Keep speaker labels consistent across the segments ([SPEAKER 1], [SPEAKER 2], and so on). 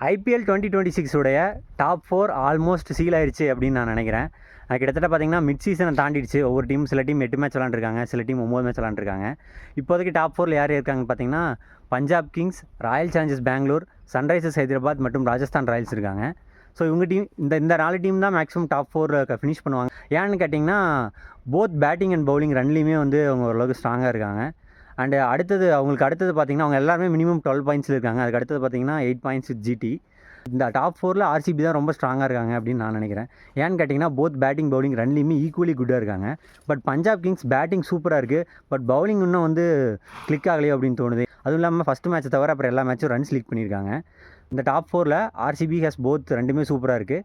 [SPEAKER 1] IPL 2026 உடைய top 4 almost seal ஆயிடுச்சு அப்படின்னு நான் நினைக்கிறேன். கிட்டத்தட்ட பார்த்தீங்கன்னா மிட் சீசனை தாண்டிடுச்சு. ஒவ்வொரு டீம் சில டீம் 8 மேட்ச் விளாண்டுருக்காங்க, சில டீம் 9 மேட்ச் விளாண்டுருக்காங்க. இப்போதைக்கு டாப் 4ல் யார் இருக்காங்கன்னு பார்த்தீங்கன்னா Punjab Kings, Royal Challengers Bangalore, Sunrisers Hyderabad மற்றும் ராஜஸ்தான் ராயல்ஸ் இருக்காங்க. ஸோ இவங்க டீம் இந்த 4 டீம் தான் மேக்ஸிமம் டாப் 4 ஃபினிஷ் பண்ணுவாங்க. ஏன்னு கேட்டிங்கன்னா போத் பேட்டிங் அண்ட் பவுலிங் ரெண்டுலேயுமே வந்து அவங்க ஓரளவுக்கு ஸ்ட்ராங்காக இருக்காங்க. அண்டு அவங்களுக்கு அடுத்தது பார்த்திங்கன்னா அவங்க எல்லாருமே மினிமம் 12 பாயிண்ட்ஸில் இருக்காங்க. அதுக்கு அடுத்தது பார்த்திங்கன்னா 8 பாயிண்ட்ஸ் வித் ஜிடி. இந்த டாப் 4ல் ஆர்சிபி தான் ரொம்ப ஸ்ட்ராங்காக இருக்காங்க அப்படின்னு நான் நினைக்கிறேன். ஏன்னு கேட்டிங்கன்னா போத் பேட்டிங் பவுலிங் ரெண்டுலேயுமே ஈக்குவலி குட்டாக இருக்காங்க. பட் பஞ்சாப் கிங்ஸ் பேட்டிங் சூப்பராக இருக்குது, பட் பவுலிங் இன்னும் வந்து கிளிக் ஆகலையோ அப்படின்னு தோணுது. அதுவும் இல்லாமல் ஃபஸ்ட்டு மேட்ச்சை தவிர அப்புறம் எல்லா மேட்சும் ரன்ஸ் லீக் பண்ணியிருக்காங்க. இந்த டாப் 4ல் ஆர்சிபி ஹேஸ் போத் ரெண்டுமே சூப்பராக இருக்குது.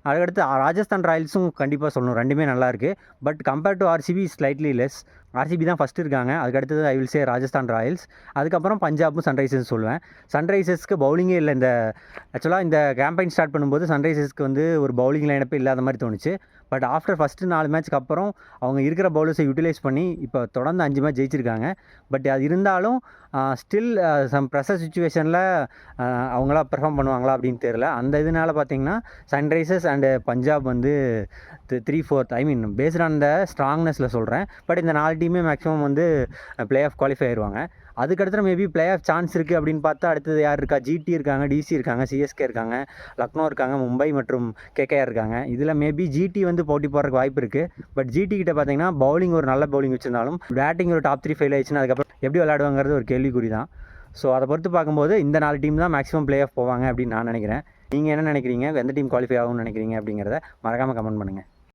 [SPEAKER 1] அதுக்கடுத்து ராஜஸ்தான் ராயல்ஸும் கண்டிப்பாக சொல்லணும், ரெண்டுமே நல்லாயிருக்கு. But compared to RCB slightly less. RCB தான் ஃபஸ்ட்டு இருக்காங்க, அதுக்கடுத்தது I will say Rajasthan Royals, அதுக்கப்புறம் பஞ்சாபும் சன்ரைசர்ஸ் சொல்லுவேன். சன்ரைசர்ஸ்க்கு பவுலிங்கே இல்லை. ஆக்சுவலாக இந்த கேம்பெயின் ஸ்டார்ட் பண்ணும்போது சன்ரைசர்ஸ்க்கு வந்து ஒரு பவுலிங் லைனப்பே இல்லாத மாதிரி தோணுச்சு. பட் ஆஃப்டர் ஃபஸ்ட்டு 4 மேட்ச்க்கு அப்புறம் அவங்க இருக்கிற பவுலர்ஸை யூட்டிலைஸ் பண்ணி இப்போ தொடர்ந்து 5 மேட்ச் ஜெயிச்சிருக்காங்க. பட் அது இருந்தாலும் ஸ்டில் சம் ப்ரெஷர் சுச்சுவேஷனில் அவங்களா பெர்ஃபார்ம் பண்ணுவாங்களா அப்படின்னு தெரியல. அந்த இதனால் பார்த்தீங்கன்னா சன்ரைசர்ஸ் அண்டு பஞ்சாப் வந்து 3/4 ஐ மீன் பேஸ்ட் ஆன் த ஸ்ட்ராங்னஸில் சொல்கிறேன். பட் இந்த 4 டீமே மேக்ஸிமம் வந்து பிளே ஆஃப் குவாலிஃபை ஆயிடுவாங்க. அதுக்கடுத்து மேபி பிளே ஆஃப் சான்ஸ் இருக்குது அப்படின்னு பார்த்தா அடுத்தது யார் இருக்கா? ஜிடி இருக்காங்க, டிசி இருக்காங்க, சிஎஸ்கே இருக்காங்க, லக்னோ இருக்காங்க, மும்பை மற்றும் கேகேஆர் இருக்காங்க. இதில் மேபி ஜிடி வந்து போட்டி போடுறதுக்கு வாய்ப்பு இருக்குது. பட் ஜிடி கிட்ட பார்த்தீங்கன்னா பவுலிங் ஒரு நல்ல பவுலிங் வச்சிருந்தாலும் பேட்டிங் ஒரு டாப் 3 ஃபெயில் ஆயிடுச்சுன்னா அதுக்கப்புறம் எப்படி விளையாடுவாங்கிறது ஒரு கேள்விக்குறி தான். ஸோ அதை பொறுத்து பார்க்கும்போது இந்த 4 டீம் தான் மேக்ஸிமம் பிளே ஆஃப் போவாங்க அப்படின்னு நான் நினைக்கிறேன். நீங்கள் என்ன நினைக்கிறீங்க? எந்த டீம் குவாலிஃபை ஆகும்னு நினைக்கிறீங்க அப்படிங்கிறத மறக்காமல் கமெண்ட் பண்ணுங்கள்.